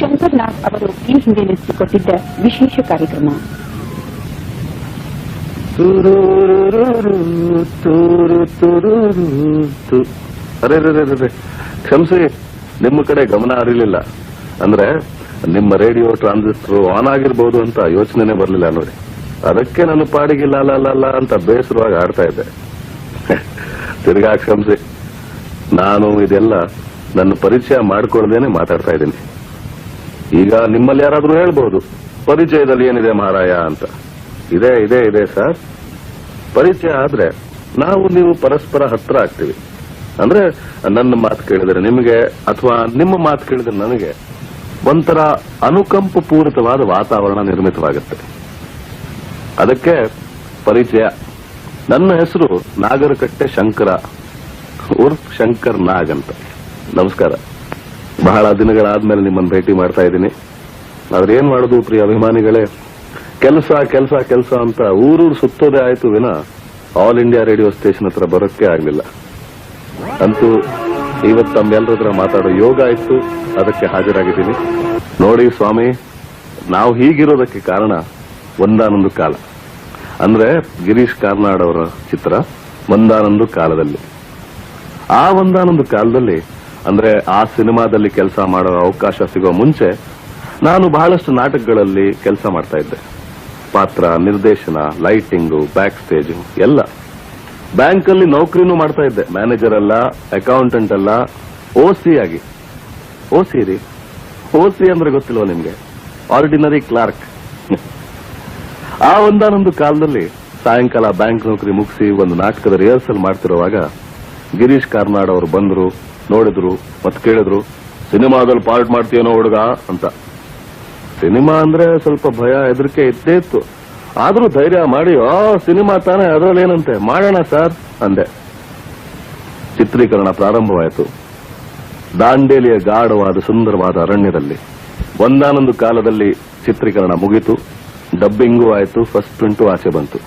ಶಂಕರ್ ನಾಗ್ ಅವರು ಈ ಹಿಂದೆ ನಡೆಸಿಕೊಟ್ಟಿದ್ದ ವಿಶೇಷ ಕಾರ್ಯಕ್ರಮ. ಅರೆ ಕ್ಷಮಿಸಿ, ನಿಮ್ಮ ಕಡೆ ಗಮನ ಹರಿಲಿಲ್ಲ. ಅಂದ್ರೆ ನಿಮ್ಮ ರೇಡಿಯೋ ಟ್ರಾನ್ಸಿಸ್ಟರ್ ಆನ್ ಆಗಿರ್ಬೋದು ಅಂತ ಯೋಚನೆನೇ ಬರ್ಲಿಲ್ಲ ನೋಡಿ. ಅದಕ್ಕೆ ನನ್ನ ಪಾಡಿಗಿಲ್ಲ ಅಲ್ಲ ಅಂತ ಬೇಸರವಾಗಿ ಆಡ್ತಾ ಇದ್ದೆ. ತಿರ್ಗಾ ಕ್ಷಮಿಸಿ. ನಾನು ಇದೆಲ್ಲ ನನ್ನ ಪರಿಚಯ ಮಾಡ್ಕೊಳ್ದೇನೆ ಮಾತಾಡ್ತಾ ಇದ್ದೀನಿ. ಈಗ ನಿಮ್ಮಲ್ಲಿ ಯಾರಾದ್ರೂ ಹೇಳ್ಬಹುದು, ಪರಿಚಯದಲ್ಲಿ ಏನಿದೆ ಮಹಾರಾಯ ಅಂತ. ಇದೆ ಸರ್. ಪರಿಚಯ ಆದ್ರೆ ನಾವು ನೀವು ಪರಸ್ಪರ ಹತ್ರ ಆಗ್ತೀವಿ. ಅಂದ್ರೆ ನನ್ನ ಮಾತು ಕೇಳಿದ್ರೆ ನಿಮಗೆ ಅಥವಾ ನಿಮ್ಮ ಮಾತು ಕೇಳಿದ್ರೆ ನನಗೆ ಒಂಥರ ಅನುಕಂಪ ಪೂರಿತವಾದ ವಾತಾವರಣ ನಿರ್ಮಿತವಾಗುತ್ತೆ. ಅದಕ್ಕೆ ಪರಿಚಯ. ನನ್ನ ಹೆಸರು ನಾಗರಕಟ್ಟೆ ಶಂಕರ ಉರ್ಫ್ ಶಂಕರ್ ನಾಗ್ ಅಂತ. ನಮಸ್ಕಾರ. ಬಹಳ ದಿನಗಳಾದ್ಮೇಲೆ ನಿಮ್ಮನ್ನು ಭೇಟಿ ಮಾಡ್ತಾ ಇದ್ದೀನಿ. ಆದ್ರೆ ಏನ್ ಮಾಡೋದು ಪ್ರಿಯ ಅಭಿಮಾನಿಗಳೇ, ಕೆಲಸ ಅಂತ ಊರೂರು ಸುತ್ತೋದೇ ಆಯ್ತು ವಿನ ಆಲ್ ಇಂಡಿಯಾ ರೇಡಿಯೋ ಸ್ಟೇಷನ್ ಹತ್ರ ಬರೋಕ್ಕೆ ಆಗ್ಲಿಲ್ಲ. ಅಂತೂ ಇವತ್ತು ತಮ್ಮೆಲ್ಲರ ಹತ್ರ ಮಾತಾಡೋ ಯೋಗ ಆಯ್ತು, ಅದಕ್ಕೆ ಹಾಜರಾಗಿದ್ದೀನಿ. ನೋಡಿ ಸ್ವಾಮಿ, ನಾವು ಹೀಗಿರೋದಕ್ಕೆ ಕಾರಣ ಒಂದಾನೊಂದು ಕಾಲ. ಅಂದ್ರೆ ಗಿರೀಶ್ ಕಾರ್ನಾಡ್ ಅವರ ಚಿತ್ರ ಒಂದಾನೊಂದು ಕಾಲದಲ್ಲಿ. ಆ ಒಂದಾನೊಂದು ಕಾಲದಲ್ಲಿ ಅಂದ್ರೆ ಆ ಸಿನಿಮಾದಲ್ಲಿ ಕೆಲಸ ಮಾಡೋ ಅವಕಾಶ ಸಿಗೋ ಮುಂಚೆ ನಾನು ಬಹಳಷ್ಟು ನಾಟಕಗಳಲ್ಲಿ ಕೆಲಸ ಮಾಡ್ತಾ ಇದ್ದೆ. ಪಾತ್ರ, ನಿರ್ದೇಶನ, ಲೈಟಿಂಗು, ಬ್ಯಾಕ್ ಸ್ಟೇಜು ಎಲ್ಲ. ಬ್ಯಾಂಕಲ್ಲಿ ನೌಕರಿನೂ ಮಾಡ್ತಾ ಇದ್ದೆ. ಮ್ಯಾನೇಜರ್ ಅಲ್ಲ, ಅಕೌಂಟೆಂಟ್ ಅಲ್ಲ, ಓಸಿ ಆಗಿ. ಓಸಿ ಅಂದ್ರೆ ಗೊತ್ತಿಲ್ವ ನಿಮ್ಗೆ? Ordinary Clarke. ಆ ಒಂದಾನೊಂದು ಕಾಲದಲ್ಲಿ ಸಾಯಂಕಾಲ ಬ್ಯಾಂಕ್ ನೌಕರಿ ಮುಗಿಸಿ ಒಂದು ನಾಟಕದ ರಿಹರ್ಸಲ್ ಮಾಡ್ತಿರುವಾಗ ಗಿರೀಶ್ ಕಾರ್ನಾಡ್ ಅವರು ಬಂದ್ರು, ನೋಡಿದ್ರು, ಮತ್ತೆ ಕೇಳಿದ್ರು, ಸಿನಿಮಾದಲ್ಲಿ ಪಾರ್ಟ್ ಮಾಡ್ತೀಯನೋ ಹುಡುಗ ಅಂತ. ಸಿನಿಮಾ ಅಂದ್ರೆ ಸ್ವಲ್ಪ ಭಯ, ಹೆದರಿಕೆ ಇದ್ದೇ ಇತ್ತು. ಆದ್ರೂ ಧೈರ್ಯ ಮಾಡಿ, ಸಿನಿಮಾ ತಾನೇ, ಅದರಲ್ಲೇನಂತೆ, ಮಾಡೋಣ ಸರ್ ಅಂದೆ. ಚಿತ್ರೀಕರಣ ಪ್ರಾರಂಭವಾಯಿತು. ದಾಂಡೇಲಿಯ ಗಾಢವಾದ ಸುಂದರವಾದ ಅರಣ್ಯದಲ್ಲಿ. ಒಂದಾನೊಂದು ಕಾಲದಲ್ಲಿ ಚಿತ್ರೀಕರಣ ಮುಗಿತು. ಡಬ್ಬಿಂಗೂ ಆಯ್ತು, ಫಸ್ಟ್ ಪ್ರಿಂಟು ಆಚೆ ಬಂತು.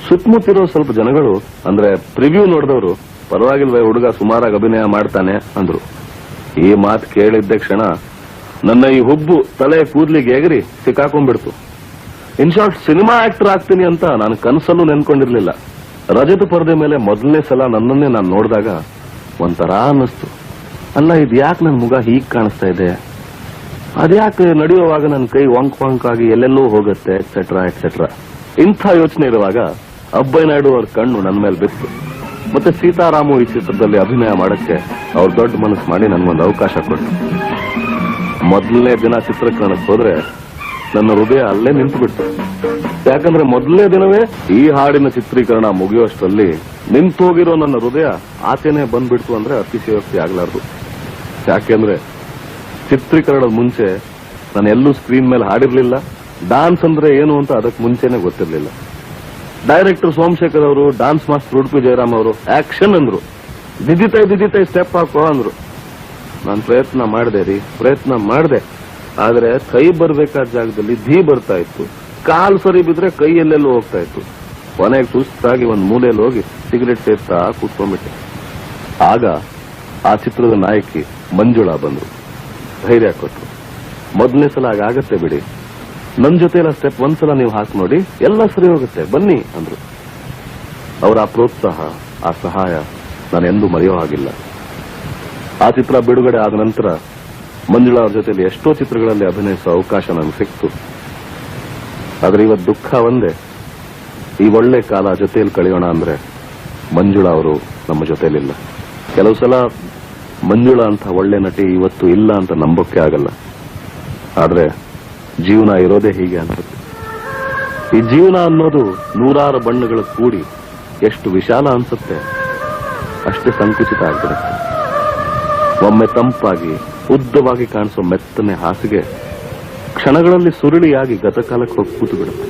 ಸುತ್ತಮುತ್ತಿರೋ ಸ್ವಲ್ಪ ಜನಗಳು, ಅಂದ್ರೆ ಪ್ರಿವ್ಯೂ ನೋಡಿದವರು, ಪರವಾಗಿಲ್ವೇ ಹುಡುಗ ಸುಮಾರಾಗಿ ಅಭಿನಯ ಮಾಡ್ತಾನೆ ಅಂದ್ರು. ಈ ಮಾತು ಕೇಳಿದ್ದ ಕ್ಷಣ ನನ್ನ ಈ ಹುಬ್ಬು ತಲೆ ಕೂದ್ಲಿಗೆ ಎಗರಿ ಸಿಕ್ಕಾಕೊಂಡ್ಬಿಡ್ತು. ಇನ್ಶಾರ್ಟ್ ಸಿನಿಮಾ ಆಕ್ಟರ್ ಆಗ್ತೀನಿ ಅಂತ ನಾನು ಕನಸಲ್ಲೂ ನೆನ್ಕೊಂಡಿರ್ಲಿಲ್ಲ. ರಜತ ಪರದೆ ಮೇಲೆ ಮೊದಲನೇ ಸಲ ನನ್ನನ್ನೇ ನಾನು ನೋಡಿದಾಗ ಒಂಥರ ಅನ್ನಿಸ್ತು. ಅಲ್ಲ, ಇದು ಯಾಕೆ ನನ್ನ ಮುಗ ಹೀಗ್ ಕಾಣಿಸ್ತಾ ಇದೆ, ಅದ್ಯಾಕೆ ನಡೆಯುವಾಗ ನನ್ನ ಕೈ ವಂಕ್ ಆಗಿ ಎಲ್ಲೆಲ್ಲೋ ಹೋಗುತ್ತೆ, ಎಕ್ಸೆಟ್ರಾ. ಇಂಥ ಯೋಚನೆ ಇರುವಾಗ ಅಬ್ಬಯ್ಯ ನಾಯ್ಡು ಅವ್ರ ಕಣ್ಣು ನನ್ನ ಮೇಲೆ ಬಿತ್ತು. ಮತ್ತೆ ಸೀತಾರಾಮು ಈ ಚಿತ್ರದಲ್ಲಿ ಅಭಿನಯ ಮಾಡಕ್ಕೆ ಅವ್ರು ದೊಡ್ಡ ಮನಸ್ಸು ಮಾಡಿ ನನ್ಗೊಂದು ಅವಕಾಶ ಕೊಟ್ಟು. ಮೊದಲನೇ ದಿನ ಚಿತ್ರೀಕರಣಕ್ಕೆ ಹೋದ್ರೆ ನನ್ನ ಹೃದಯ ಅಲ್ಲೇ ನಿಂತು ಬಿಡ್ತು. ಯಾಕಂದ್ರೆ ಮೊದಲನೇ ದಿನವೇ ಈ ಹಾಡಿನ ಚಿತ್ರೀಕರಣ ಮುಗಿಯುವಷ್ಟರಲ್ಲಿ ನಿಂತು ಹೋಗಿರೋ ನನ್ನ ಹೃದಯ ಆಚೆನೆ ಬಂದ್ಬಿಡ್ತು ಅಂದ್ರೆ ಅತಿಶಯೋಕ್ತಿ ಆಗ್ಲಾರ್ದು. ಯಾಕೆಂದ್ರೆ ಚಿತ್ರೀಕರಣದ ಮುಂಚೆ ನಾನು ಎಲ್ಲೂ ಸ್ಕ್ರೀನ್ ಮೇಲೆ ಹಾಡಿರ್ಲಿಲ್ಲ. ಡಾನ್ಸ್ ಅಂದ್ರೆ ಏನು ಅಂತ ಅದಕ್ಕೆ ಮುಂಚೆನೆ ಗೊತ್ತಿರ್ಲಿಲ್ಲ. ಡೈರೆಕ್ಟರ್ ಸೋಮಶೇಖರ್ ಅವರು, ಡಾನ್ಸ್ ಮಾಸ್ಟರ್ ಉಡುಪಿ ಜಯರಾಮ್ ಅವರು ಆಕ್ಷನ್ ಅಂದ್ರು, ದಿದಿತೈ ಸ್ಟೆಪ್ ಹಾಕೋ ಅಂದ್ರು. ನಾನು ಪ್ರಯತ್ನ ಮಾಡಿದೆ. ಆದ್ರೆ ಕೈ ಬರ್ಬೇಕಾದ ಜಾಗದಲ್ಲಿ ಧೀ ಬರ್ತಾ ಇತ್ತು, ಕಾಲ್ ಸರಿ ಬಿದ್ರೆ ಕೈ ಎಲ್ಲೆಲ್ಲೂ ಹೋಗ್ತಾ ಇತ್ತು. ಕೊನೆಗೆ ಸುಸ್ತಾಗಿ ಒಂದ್ ಮೂಲೆಯಲ್ಲಿ ಹೋಗಿ ಸಿಗರೆಟ್ ಸೇರ್ತಾ ಕೂತ್ಕೊಂಡ್ಬಿಟ್ಟೆ. ಆಗ ಆ ಚಿತ್ರದ ನಾಯಕಿ ಮಂಜುಳಾ ಬಂದ್ರು, ಧೈರ್ಯ ಕೊಟ್ರು. ಮೊದಲನೇ ಸಲ ಆಗತ್ತೆ ಬಿಡಿ, ನನ್ ಜೊತೆ ಎಲ್ಲ ಸ್ಟೆಪ್ ಒಂದ್ಸಲ ನೀವು ಹಾಕಿ ನೋಡಿ, ಎಲ್ಲ ಸರಿ ಹೋಗುತ್ತೆ, ಬನ್ನಿ ಅಂದ್ರು. ಅವರ ಆ ಪ್ರೋತ್ಸಾಹ, ಆ ಸಹಾಯ ನಾನು ಎಂದೂ ಮರೆಯೋ ಹಾಗಿಲ್ಲ. ಆ ಚಿತ್ರ ಬಿಡುಗಡೆ ಆದ ನಂತರ ಮಂಜುಳಾ ಅವ್ರ ಜೊತೆಲಿ ಎಷ್ಟೋ ಚಿತ್ರಗಳಲ್ಲಿ ಅಭಿನಯಿಸುವ ಅವಕಾಶ ನನಗೆ ಸಿಕ್ತು. ಆದ್ರೆ ಇವತ್ತು ದುಃಖ ಒಂದೇ, ಈ ಒಳ್ಳೆ ಕಾಲ ಜೊತೆಯಲ್ಲಿ ಕಳೆಯೋಣ ಅಂದ್ರೆ ಮಂಜುಳಾ ಅವರು ನಮ್ಮ ಜೊತೆಲಿಲ್ಲ. ಕೆಲವು ಸಲ ಮಂಜುಳಾ ಅಂತ ಒಳ್ಳೆ ನಟಿ ಇವತ್ತು ಇಲ್ಲ ಅಂತ ನಂಬೋಕೆ ಆಗಲ್ಲ. ಆದ್ರೆ ಜೀವನ ಇರೋದೇ ಹೀಗೆ ಅನ್ಸುತ್ತೆ. ಈ ಜೀವನ ಅನ್ನೋದು ನೂರಾರು ಬಣ್ಣಗಳ ಕೂಡಿ ಎಷ್ಟು ವಿಶಾಲ ಅನ್ಸುತ್ತೆ, ಅಷ್ಟೇ ಸಂಕುಚಿತ ಆಗ್ಬಿಡುತ್ತೆ. ಒಮ್ಮೆ ತಂಪಾಗಿ ಉದ್ದವಾಗಿ ಕಾಣಿಸೋ ಮೆತ್ತನೆ ಹಾಸಿಗೆ ಕ್ಷಣಗಳಲ್ಲಿ ಸುರುಳಿಯಾಗಿ ಗತಕಾಲಕ್ಕೆ ಹೋಗಿ ಕೂತು ಬಿಡುತ್ತೆ.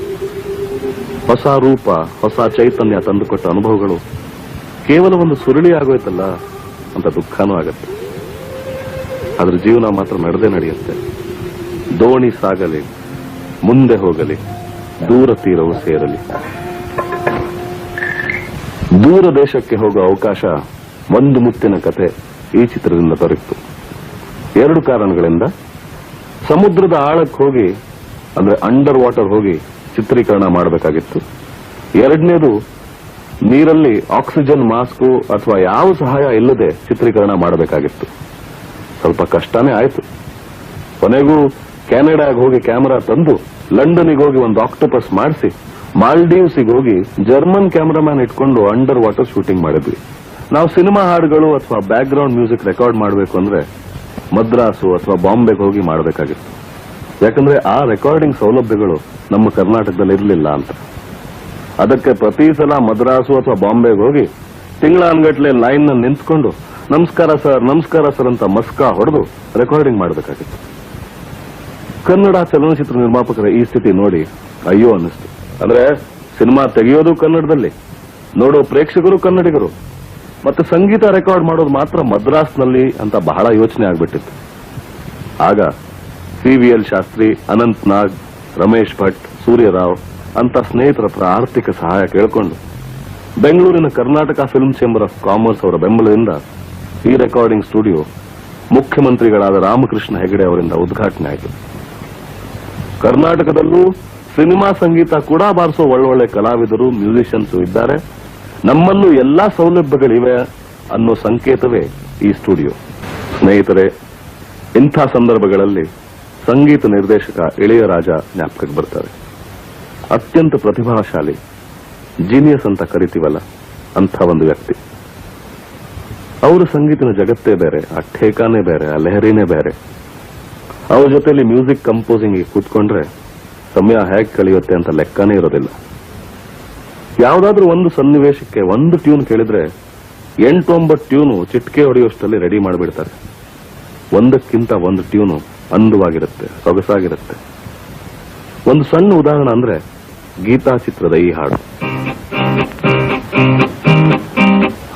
ಹೊಸ ರೂಪ, ಹೊಸ ಚೈತನ್ಯ ತಂದುಕೊಟ್ಟ ಅನುಭವಗಳು ಕೇವಲ ಒಂದು ಸುರುಳಿ ಆಗೋಯ್ತಲ್ಲ ಅಂತ ದುಃಖನೂ ಆಗತ್ತೆ. ಆದ್ರೆ ಜೀವನ ಮಾತ್ರ ನಡೆಯುತ್ತೆ. ದೋಣಿ ಸಾಗಲಿ, ಮುಂದೆ ಹೋಗಲಿ, ದೂರ ತೀರವು ಸೇರಲಿ. ದೂರ ದೇಶಕ್ಕೆ ಹೋಗುವ ಅವಕಾಶ ಒಂದು ಮುತ್ತಿನ ಕತೆ ಈ ಚಿತ್ರದಿಂದ ದೊರೆಯಿತು. 2 ಕಾರಣಗಳಿಂದ. ಸಮುದ್ರದ ಆಳಕ್ಕೆ ಹೋಗಿ ಅಂದ್ರೆ ಅಂಡರ್ ವಾಟರ್ ಹೋಗಿ ಚಿತ್ರೀಕರಣ ಮಾಡಬೇಕಾಗಿತ್ತು. ಎರಡನೇದು ನೀರಲ್ಲಿ ಆಕ್ಸಿಜನ್ ಮಾಸ್ಕ್ ಅಥವಾ ಯಾವ ಸಹಾಯ ಇಲ್ಲದೆ ಚಿತ್ರೀಕರಣ ಮಾಡಬೇಕಾಗಿತ್ತು. ಸ್ವಲ್ಪ ಕಷ್ಟನೇ ಆಯ್ತು. ಕೊನೆಗೂ ಕೆನಡಾಗೆ ಹೋಗಿ ಕ್ಯಾಮೆರಾ ತಂದು ಲಂಡನ್ಗೆ ಹೋಗಿ ಒಂದು ಆಕ್ಟೋಪಸ್ ಮಾಡಿಸಿ ಮಾಲ್ಡೀವ್ಸ್ಗೆ ಹೋಗಿ ಜರ್ಮನ್ ಕ್ಯಾಮರಾಮ್ಯಾನ್ ಇಟ್ಕೊಂಡು ಅಂಡರ್ ವಾಟರ್ ಶೂಟಿಂಗ್ ಮಾಡಿದ್ವಿ. ನಾವು ಸಿನಿಮಾ ಹಾಡುಗಳು ಅಥವಾ ಬ್ಯಾಕ್ ಗ್ರೌಂಡ್ ಮ್ಯೂಸಿಕ್ ರೆಕಾರ್ಡ್ ಮಾಡಬೇಕು ಅಂದ್ರೆ ಮದ್ರಾಸು ಅಥವಾ ಬಾಂಬೆಗೆ ಹೋಗಿ ಮಾಡಬೇಕಾಗಿತ್ತು. ಯಾಕಂದ್ರೆ ಆ ರೆಕಾರ್ಡಿಂಗ್ ಸೌಲಭ್ಯಗಳು ನಮ್ಮ ಕರ್ನಾಟಕದಲ್ಲಿ ಇರಲಿಲ್ಲ ಅಂತ. ಅದಕ್ಕೆ ಪ್ರತಿ ಸಲ ಮದ್ರಾಸು ಅಥವಾ ಬಾಂಬೆಗೆ ಹೋಗಿ ತಿಂಗಳಾನ್ಗಟ್ಲೆ ಲೈನ್ ನಲ್ಲಿ ನಿಂತ್ಕೊಂಡು ನಮಸ್ಕಾರ ಸರ್ ಅಂತ ಮಸ್ಕಾ ಹೊಡೆದು ರೆಕಾರ್ಡಿಂಗ್ ಮಾಡಬೇಕಾಗಿತ್ತು. ಕನ್ನಡ ಚಲನಚಿತ್ರ ನಿರ್ಮಾಪಕರ ಈ ಸ್ಥಿತಿ ನೋಡಿ ಅಯ್ಯೋ ಅನ್ನಿಸ್ತು. ಅಂದ್ರೆ ಸಿನಿಮಾ ತೆಗೆಯೋದು ಕನ್ನಡದಲ್ಲಿ, ನೋಡೋ ಪ್ರೇಕ್ಷಕರು ಕನ್ನಡಿಗರು, ಮತ್ತೆ ಸಂಗೀತ ರೆಕಾರ್ಡ್ ಮಾಡೋದು ಮಾತ್ರ ಮದ್ರಾಸ್ನಲ್ಲಿ ಅಂತ ಬಹಳ ಯೋಚನೆ ಆಗ್ಬಿಟ್ಟಿತ್ತು. ಆಗ CVL ಶಾಸ್ತ್ರಿ, ಅನಂತ್ ನಾಗ್, ರಮೇಶ್ ಭಟ್, ಸೂರ್ಯರಾವ್ ಅಂತ ಸ್ನೇಹಿತರ ಹತ್ರ ಆರ್ಥಿಕ ಸಹಾಯ ಕೇಳಿಕೊಂಡು ಬೆಂಗಳೂರಿನ Karnataka film chamber of commerce ಅವರ ಬೆಂಬಲದಿಂದ ಈ ರೆಕಾರ್ಡಿಂಗ್ ಸ್ಟುಡಿಯೋ ಮುಖ್ಯಮಂತ್ರಿಗಳಾದ ರಾಮಕೃಷ್ಣ ಹೆಗಡೆ ಅವರಿಂದ ಉದ್ಘಾಟನೆ ಆಯಿತು. ಕರ್ನಾಟಕದಲ್ಲೂ ಸಿನಿಮಾ ಸಂಗೀತ ಕೂಡ ಬಾರಿಸೋ ಒಳ್ಳೊಳ್ಳೆ ಕಲಾವಿದರು, ಮ್ಯೂಸಿಷಿಯನ್ಸ್ ಇದ್ದಾರೆ. ನಮ್ಮಲ್ಲೂ ಎಲ್ಲಾ ಸೌಲಭ್ಯಗಳಿವೆ ಅನ್ನೋ ಸಂಕೇತವೇ ಈ ಸ್ಟುಡಿಯೋ. ಸ್ನೇಹಿತರೆ, ಇಂಥ ಸಂದರ್ಭಗಳಲ್ಲಿ ಸಂಗೀತ ನಿರ್ದೇಶಕ ಇಳೆಯರಾಜ ಜ್ಞಾಪಕಕ್ಕೆ ಬರ್ತಾರೆ. ಅತ್ಯಂತ ಪ್ರತಿಭಾಶಾಲಿ, ಜೀನಿಯಸ್ ಅಂತ ಕರಿತೀವಲ್ಲ, ಅಂಥ ಒಂದು ವ್ಯಕ್ತಿ. ಅವರ ಸಂಗೀತನ ಜಗತ್ತೇ ಬೇರೆ, ಆ ಠೇಕಾನೇ ಬೇರೆ, ಆ ಲಹರಿನೇ ಬೇರೆ. ಅವ್ರ ಜೊತೆಲಿ ಮ್ಯೂಸಿಕ್ ಕಂಪೋಸಿಂಗ್ ಕೂತ್ಕೊಂಡ್ರೆ ಸಮಯ ಹೇಗೆ ಕಳೆಯುತ್ತೆ ಅಂತ ಲೆಕ್ಕನೇ ಇರೋದಿಲ್ಲ. ಯಾವ್ದಾದ್ರೂ ಒಂದು ಸನ್ನಿವೇಶಕ್ಕೆ ಒಂದು ಟ್ಯೂನ್ ಕೇಳಿದ್ರೆ 8-9 ಟ್ಯೂನು ಚಿಟ್ಕೆ ಹೊಡೆಯುವಷ್ಟರಲ್ಲಿ ರೆಡಿ ಮಾಡಿಬಿಡ್ತಾರೆ. ಒಂದಕ್ಕಿಂತ ಒಂದು ಟ್ಯೂನು ಅಂದವಾಗಿರುತ್ತೆ, ಸೊಗಸಾಗಿರುತ್ತೆ. ಒಂದು ಸಣ್ಣ ಉದಾಹರಣೆ ಅಂದ್ರೆ ಗೀತಾ ಚಿತ್ರದ ಈ ಹಾಡು.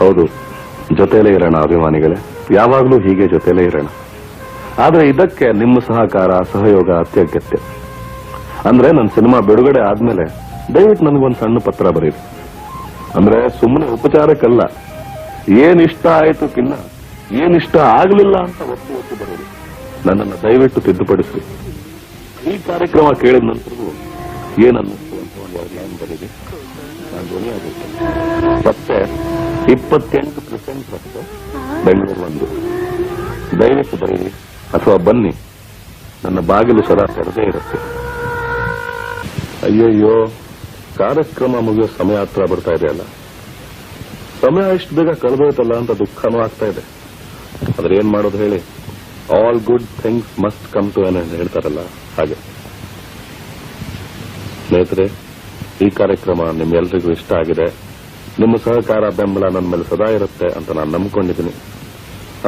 ಹೌದು, ಜೊತೆಲೇ ಇರೋಣ ಅಭಿಮಾನಿಗಳೇ, ಯಾವಾಗಲೂ ಹೀಗೆ ಜೊತೆಲೇ ಇರೋಣ. ಆದ್ರೆ ಇದಕ್ಕೆ ನಿಮ್ಮ ಸಹಕಾರ, ಸಹಯೋಗ ಅತ್ಯಗತ್ಯ. ಅಂದ್ರೆ ನನ್ನ ಸಿನಿಮಾ ಬಿಡುಗಡೆ ಆದ್ಮೇಲೆ ದಯವಿಟ್ಟು ನನಗೊಂದು ಸಣ್ಣ ಪತ್ರ ಬರೀರಿ. ಅಂದ್ರೆ ಸುಮ್ಮನೆ ಉಪಚಾರಕ್ಕಲ್ಲ, ಏನಿಷ್ಟ ಆಯ್ತು ಕಿನ್ನ ಏನಿಷ್ಟ ಆಗ್ಲಿಲ್ಲ ಅಂತ ಒತ್ತು ಬರೀರಿ. ನನ್ನನ್ನು ದಯವಿಟ್ಟು ತಿದ್ದುಪಡಿಸಿ. ಈ ಕಾರ್ಯಕ್ರಮ ಕೇಳಿದ ನಂತರವೂ ಏನನ್ನಿಸ್ತು ಅಂತ ಒಂದು 2 ಲೈನ್ ಬರೀರಿ. ನಾನು ಧ್ವನಿ ಆಗುತ್ತೆ. ಮತ್ತೆ 28% ರಸ್ತೆ ಬೆಂಗಳೂರು 1. ದಯವಿಟ್ಟು ಬರೀರಿ ಅಥವಾ ಬನ್ನಿ, ನನ್ನ ಬಾಗಿಲು ಸದಾ ತೆರೆದೇ ಇರುತ್ತೆ. ಅಯ್ಯಯ್ಯೋ, ಕಾರ್ಯಕ್ರಮ ಮುಗಿಯೋ ಸಮಯ ಹತ್ರ ಬರ್ತಾ ಇದೆಯಲ್ಲ, ಸಮಯ ಇಷ್ಟು ಬೇಗ ಕಳೆದೋಯ್ತಲ್ಲ ಅಂತ ದುಃಖನೂ ಆಗ್ತಾ ಇದೆ. ಆದ್ರೆ ಏನ್ ಮಾಡೋದು ಹೇಳಿ, all good things must come to an end ಹೇಳ್ತಾರಲ್ಲ ಹಾಗೆ. ಸ್ನೇಹಿತರೆ, ಈ ಕಾರ್ಯಕ್ರಮ ನಿಮ್ಮೆಲ್ರಿಗೂ ಇಷ್ಟ ಆಗಿದೆ. ನಿಮ್ಮ ಸಹಕಾರ, ಬೆಂಬಲ ನನ್ನ ಮೇಲೆ ಸದಾ ಇರುತ್ತೆ ಅಂತ ನಾನು ನಂಬಿಕೊಂಡಿದ್ದೀನಿ.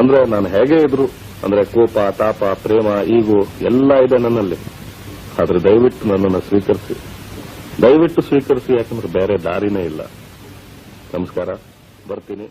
ಅಂದ್ರೆ ನಾನು ಹೇಗೆ ಇದ್ರು, ಅಂದ್ರೆ ಕೋಪ, ತಾಪ, ಪ್ರೇಮ, ಈಗು ಎಲ್ಲ ಇದೆ ನನ್ನಲ್ಲಿ. ಆದ್ರೆ ದಯವಿಟ್ಟು ನನ್ನನ್ನು ಸ್ವೀಕರಿಸಿ, ಯಾಕಂದ್ರೆ ಬೇರೆ ದಾರಿನೇ ಇಲ್ಲ. ನಮಸ್ಕಾರ, ಬರ್ತೀನಿ.